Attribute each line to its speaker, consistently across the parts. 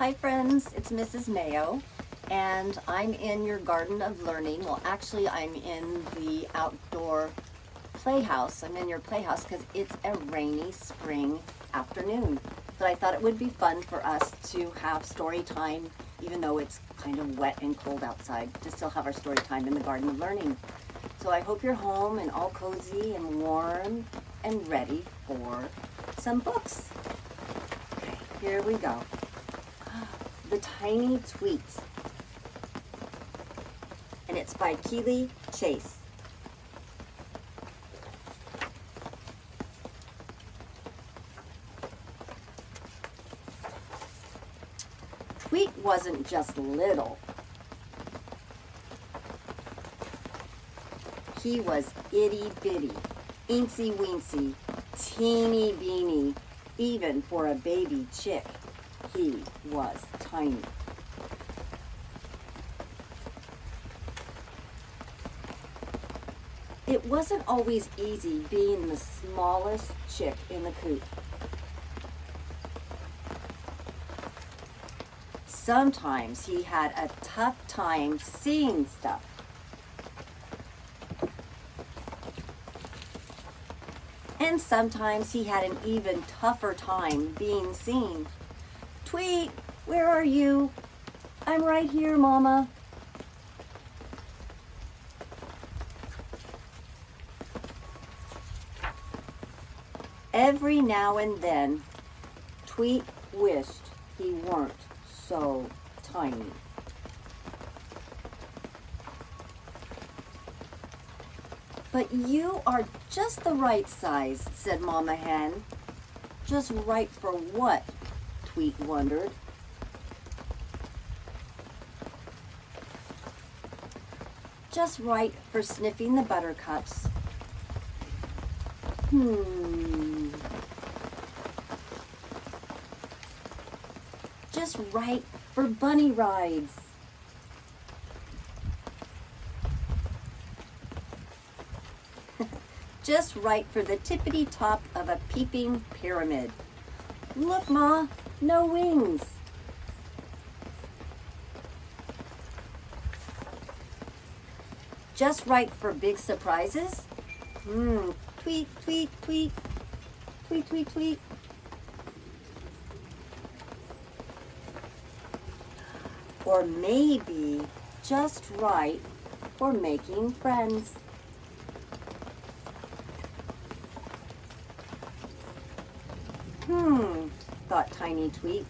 Speaker 1: Hi friends, it's Mrs. Mayo, and I'm in your Garden of Learning. Well, actually I'm in the outdoor playhouse. I'm in your playhouse because it's a rainy spring afternoon. But I thought it would be fun for us to have story time, even though it's kind of wet and cold outside, to still have our story time in the Garden of Learning. So I hope you're home and all cozy and warm and ready for some books. Okay, here we go. The Tiny Tweet, and it's by Keely Chase. Tweet wasn't just little. He was itty bitty, eensy weensy, teeny beeny. Even for a baby chick, he was tiny. It wasn't always easy being the smallest chick in the coop. Sometimes he had a tough time seeing stuff. And sometimes he had an even tougher time being seen. Tweet, where are you? I'm right here, Mama. Every now and then, Tweet wished he weren't so tiny. But you are just the right size, said Mama Hen. Just right for what? Tweet wondered. Just right for sniffing the buttercups. Just right for bunny rides. Just right for the tippity top of a peeping pyramid. Look, Ma, no wings. Just right for big surprises. Tweet, tweet, tweet, tweet, tweet, tweet. Or maybe just right for making friends. Thought Tiny Tweet.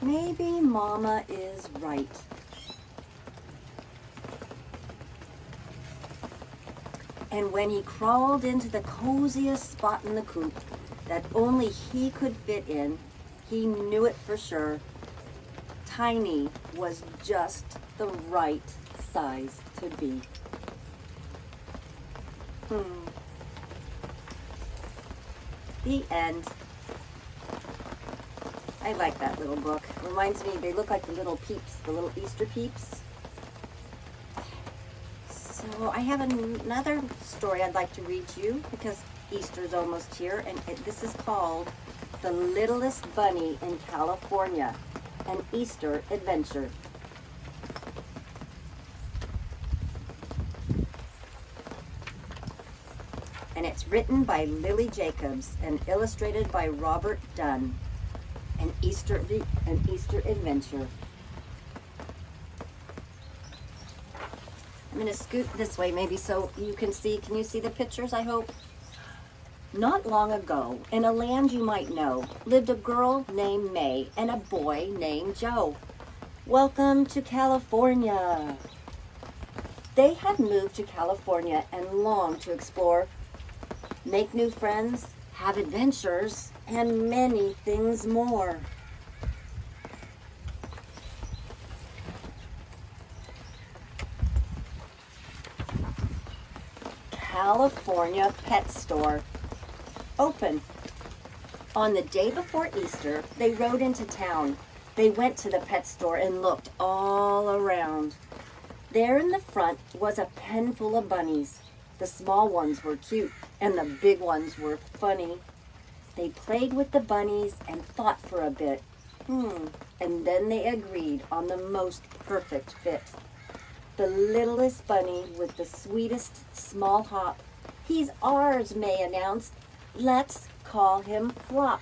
Speaker 1: Maybe Mama is right. And when he crawled into the coziest spot in the coop that only he could fit in, he knew it for sure. Tiny was just the right size to be. The end. I like that little book. Reminds me, they look like the little peeps, the little Easter peeps. So I have another story I'd like to read to you because Easter's almost here, and this is called The Littlest Bunny in California, an Easter Adventure. And it's written by Lily Jacobs and illustrated by Robert Dunn. An Easter adventure. I'm going to scoot this way maybe so you can see. Can you see the pictures, I hope? Not long ago, in a land you might know, lived a girl named May and a boy named Joe. Welcome to California. They had moved to California and longed to explore, make new friends, have adventures, and many things more. California Pet Store. Open. On the day before Easter, they rode into town. They went to the pet store and looked all around. There in the front was a pen full of bunnies. The small ones were cute, and the big ones were funny. They played with the bunnies and thought for a bit. And then they agreed on the most perfect fit. The littlest bunny with the sweetest small hop. He's ours, May announced. Let's call him Flop.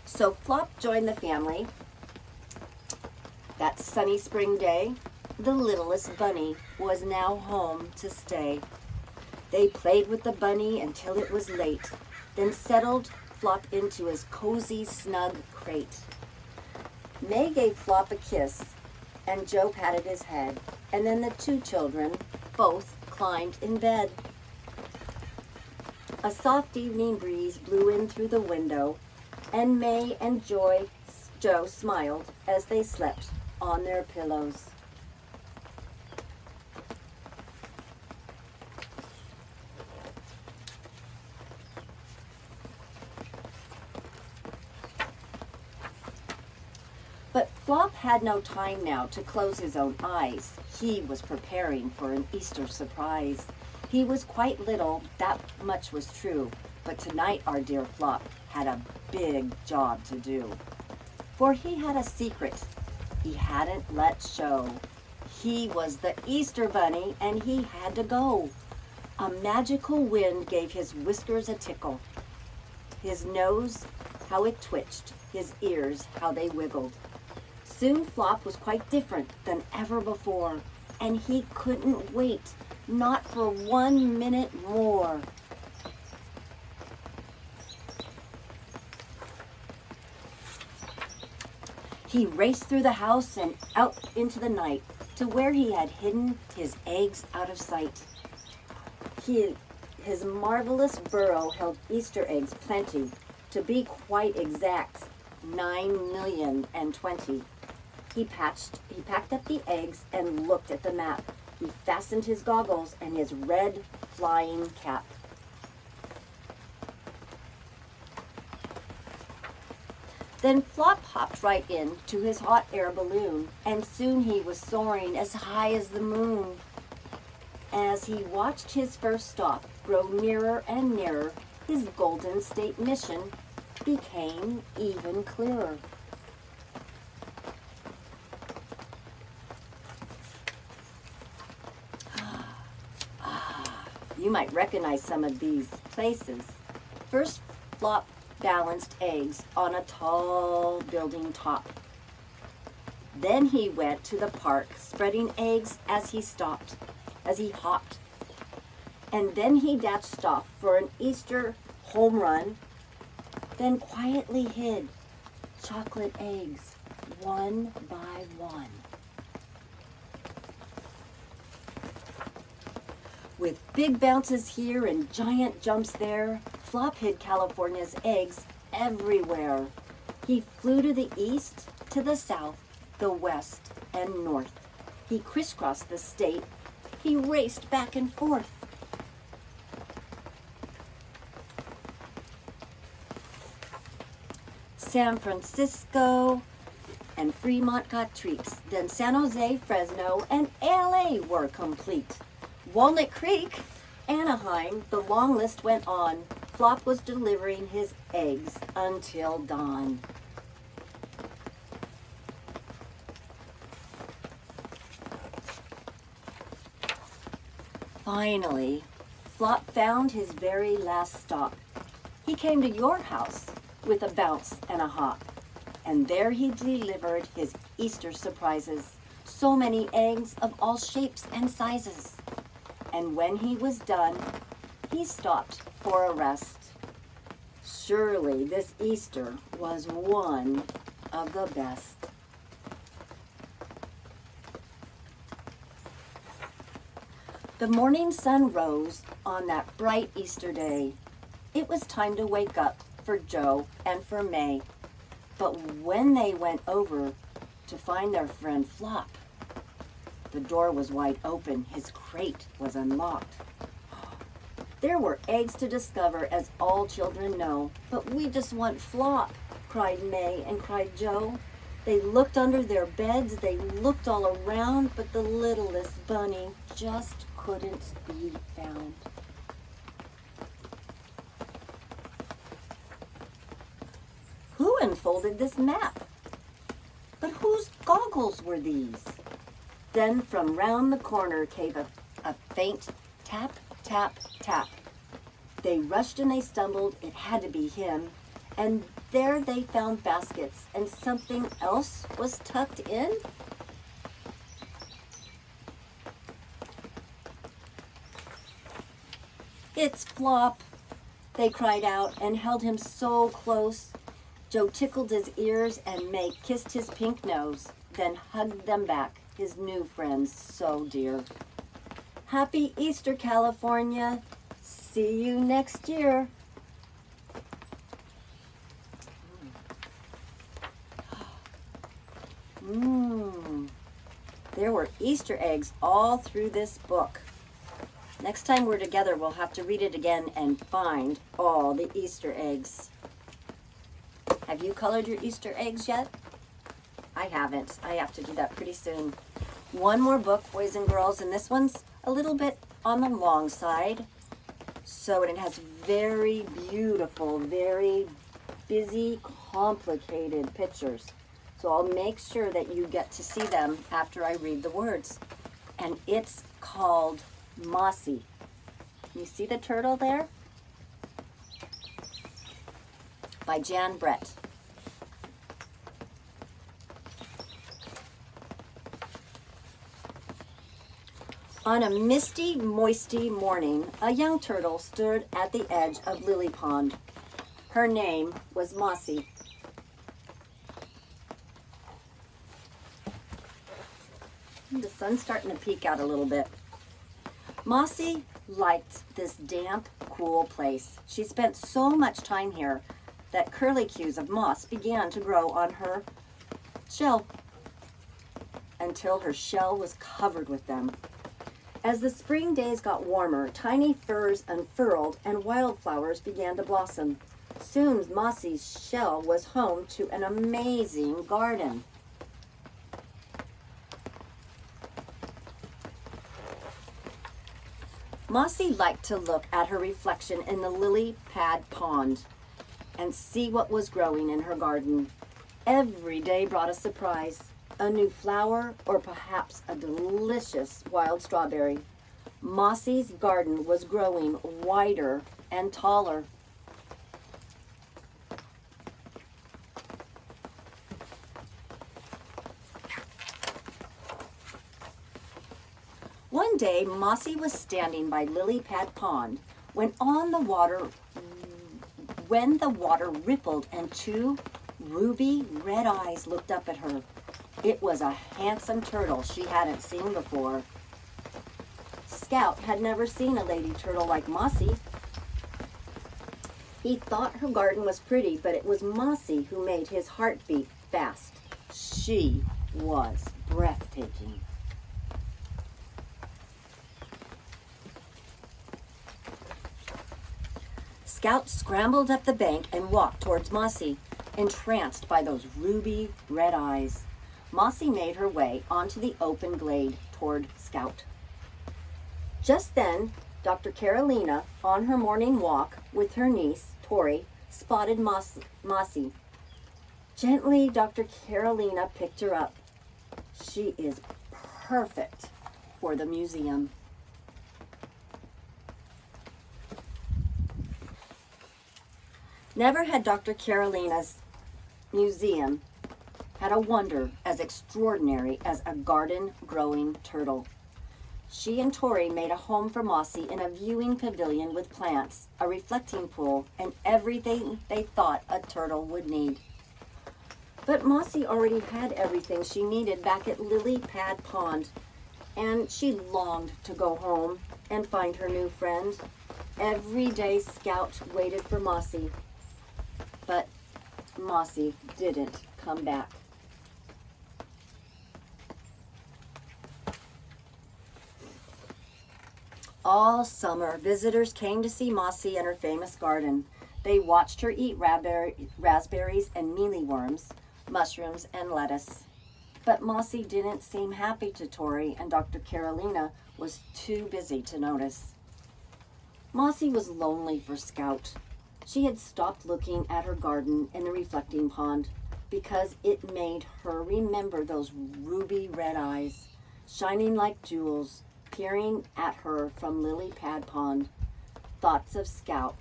Speaker 1: So Flop joined the family. That sunny spring day, the littlest bunny was now home to stay. They played with the bunny until it was late, then settled Flop into his cozy, snug crate. May gave Flop a kiss, and Joe patted his head, and then the two children both climbed in bed. A soft evening breeze blew in through the window, and May and Joe smiled as they slept on their pillows. But Flop had no time now to close his own eyes. He was preparing for an Easter surprise. He was quite little, that much was true, but tonight our dear Flop had a big job to do. For he had a secret he hadn't let show. He was the Easter bunny and he had to go. A magical wind gave his whiskers a tickle. His nose, how it twitched, his ears, how they wiggled. Soon Flop was quite different than ever before, and he couldn't wait, not for 1 minute more. He raced through the house and out into the night to where he had hidden his eggs out of sight. His marvelous burrow held Easter eggs plenty, to be quite exact, 9,000,020. He packed up the eggs and looked at the map. He fastened his goggles and his red flying cap. Then Flop hopped right in to his hot air balloon, and soon he was soaring as high as the moon. As he watched his first stop grow nearer and nearer, his Golden State mission became even clearer. You might recognize some of these places. First, Flop balanced eggs on a tall building top. Then he went to the park, spreading eggs as he hopped. And then he dashed off for an Easter home run, then quietly hid chocolate eggs one by one. With big bounces here and giant jumps there, Flop hid California's eggs everywhere. He flew to the east, to the south, the west, and north. He crisscrossed the state. He raced back and forth. San Francisco and Fremont got treats. Then San Jose, Fresno, and LA were complete. Walnut Creek, Anaheim, the long list went on. Flop was delivering his eggs until dawn. Finally, Flop found his very last stop. He came to your house with a bounce and a hop, and there he delivered his Easter surprises. So many eggs of all shapes and sizes. And when he was done, he stopped for a rest. Surely this Easter was one of the best. The morning sun rose on that bright Easter day. It was time to wake up for Joe and for May. But when they went over to find their friend Flop, the door was wide open. His crate was unlocked. There were eggs to discover, as all children know. But we just want Flop, cried May and cried Joe. They looked under their beds, they looked all around, but the littlest bunny just couldn't be found. unfolded this map? But whose goggles were these? Then from round the corner came a faint tap, tap, tap. They rushed and they stumbled, it had to be him, and there they found baskets, and something else was tucked in? It's Flop, they cried out and held him so close. Joe tickled his ears and May kissed his pink nose, then hugged them back, his new friends so dear. Happy Easter, California. See you next year. There were Easter eggs all through this book. Next time we're together, we'll have to read it again and find all the Easter eggs. Have you colored your Easter eggs yet? I haven't. I have to do that pretty soon. One more book, boys and girls, and this one's a little bit on the long side. So it has very beautiful, very busy, complicated pictures. So I'll make sure that you get to see them after I read the words. And it's called Mossy. You see the turtle there? By Jan Brett. On a misty, moisty morning, a young turtle stood at the edge of Lily Pond. Her name was Mossy. The sun's starting to peek out a little bit. Mossy liked this damp, cool place. She spent so much time here that curlicues of moss began to grow on her shell until her shell was covered with them. As the spring days got warmer, tiny firs unfurled and wildflowers began to blossom. Soon Mossy's shell was home to an amazing garden. Mossy liked to look at her reflection in the lily pad pond and see what was growing in her garden. Every day brought a surprise. A new flower, or perhaps a delicious wild strawberry. Mossy's garden was growing wider and taller. One day, Mossy was standing by Lily Pad Pond when the water rippled and two ruby red eyes looked up at her. It was a handsome turtle she hadn't seen before. Scout had never seen a lady turtle like Mossy. He thought her garden was pretty, but it was Mossy who made his heart beat fast. She was breathtaking. Scout scrambled up the bank and walked towards Mossy, entranced by those ruby red eyes. Mossy made her way onto the open glade toward Scout. Just then, Dr. Carolina, on her morning walk with her niece, Tori, spotted Mossy. Gently, Dr. Carolina picked her up. She is perfect for the museum. Never had Dr. Carolina's museum had a wonder as extraordinary as a garden-growing turtle. She and Tori made a home for Mossy in a viewing pavilion with plants, a reflecting pool, and everything they thought a turtle would need. But Mossy already had everything she needed back at Lily Pad Pond, and she longed to go home and find her new friend. Every day Scout waited for Mossy, but Mossy didn't come back. All summer, visitors came to see Mossy and her famous garden. They watched her eat raspberries and mealyworms, mushrooms, and lettuce. But Mossy didn't seem happy to Tori, and Dr. Carolina was too busy to notice. Mossy was lonely for Scout. She had stopped looking at her garden in the reflecting pond because it made her remember those ruby red eyes, shining like jewels, peering at her from lily pad pond. Thoughts of Scout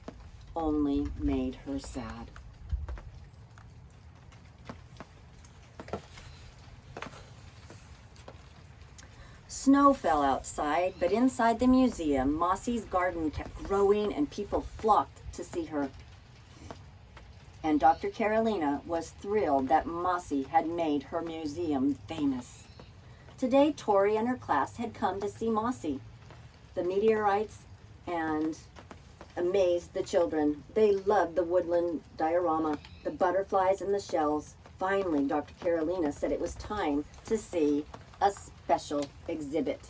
Speaker 1: only made her sad. Snow fell outside, but inside the museum, Mossy's garden kept growing and people flocked to see her. And Dr. Carolina was thrilled that Mossy had made her museum famous. Today, Tori and her class had come to see Mossy. The meteorites and amazed the children. They loved the woodland diorama, the butterflies and the shells. Finally, Dr. Carolina said it was time to see a special exhibit.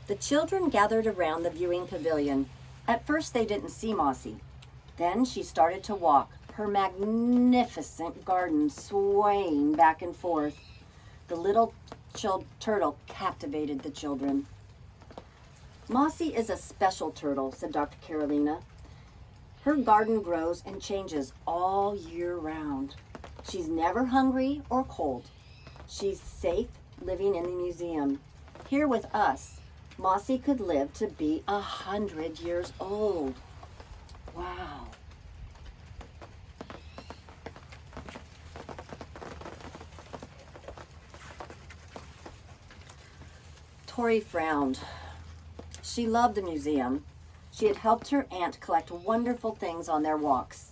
Speaker 1: The children gathered around the viewing pavilion. At first they didn't see Mossy. Then she started to walk, her magnificent garden swaying back and forth. The little turtle captivated the children. Mossy is a special turtle, said Dr. Carolina. Her garden grows and changes all year round. She's never hungry or cold. She's safe living in the museum. Here with us, Mossy could live to be 100 years old. Wow. Tori frowned. She loved the museum. She had helped her aunt collect wonderful things on their walks.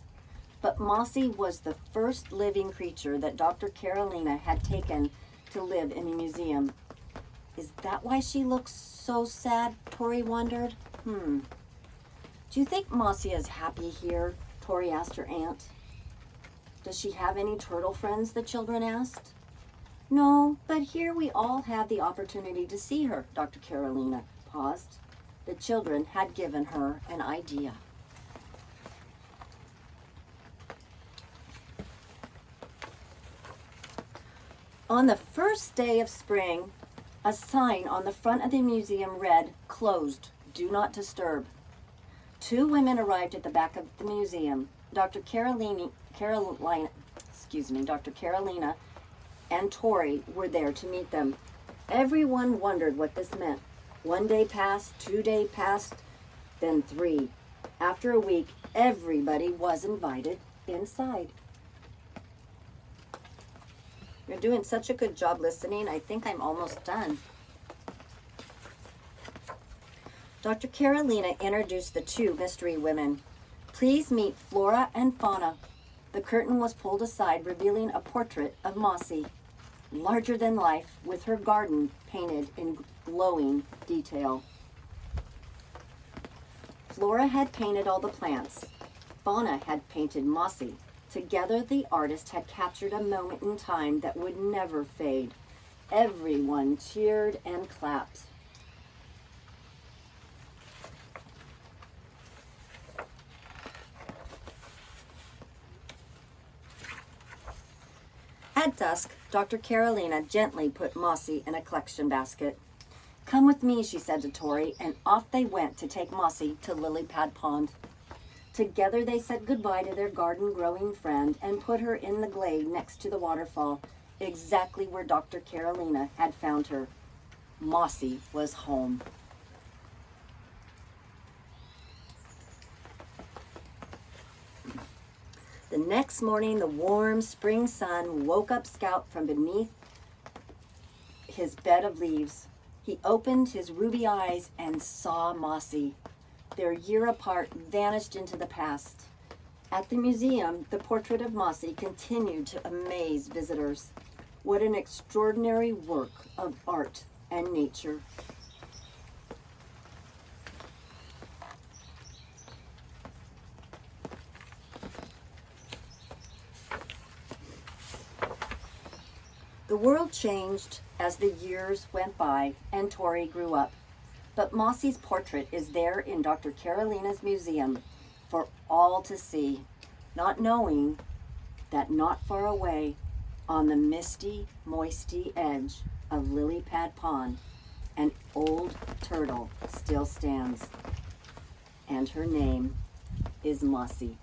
Speaker 1: But Mossy was the first living creature that Dr. Carolina had taken to live in the museum. Is that why she looks so sad? Tori wondered. Do you think Mossy is happy here? Tori asked her aunt. Does she have any turtle friends? The children asked. No, but here we all have the opportunity to see her. Dr. Carolina paused. The children had given her an idea. On the first day of spring, a sign on the front of the museum read, "Closed, do not disturb." Two women arrived at the back of the museum. Dr. Carolina and Tori were there to meet them. Everyone wondered what this meant. 1 day passed, 2 days passed, then 3. After a week, everybody was invited inside. You're doing such a good job listening. I think I'm almost done. Dr. Carolina introduced the two mystery women. Please meet Flora and Fauna. The curtain was pulled aside, revealing a portrait of Mossy, larger than life, with her garden painted in glowing detail. Flora had painted all the plants. Fauna had painted Mossy. Together, the artist had captured a moment in time that would never fade. Everyone cheered and clapped. At dusk, Dr. Carolina gently put Mossy in a collection basket. Come with me, she said to Tori, and off they went to take Mossy to Lily Pad Pond. Together they said goodbye to their garden-growing friend and put her in the glade next to the waterfall, exactly where Dr. Carolina had found her. Mossy was home. The next morning, the warm spring sun woke up Scout from beneath his bed of leaves. He opened his ruby eyes and saw Mossy. Their year apart vanished into the past. At the museum, the portrait of Mossy continued to amaze visitors. What an extraordinary work of art and nature. The world changed as the years went by and Tori grew up. But Mossy's portrait is there in Dr. Carolina's museum for all to see, not knowing that not far away on the misty, moisty edge of Lily Pad Pond, an old turtle still stands, and her name is Mossy.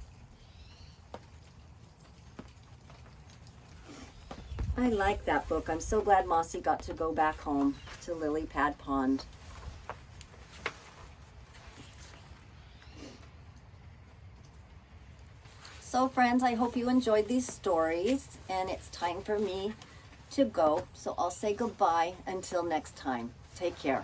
Speaker 1: I like that book. I'm so glad Mossy got to go back home to Lily Pad Pond. So friends, I hope you enjoyed these stories, and it's time for me to go. So I'll say goodbye until next time. Take care.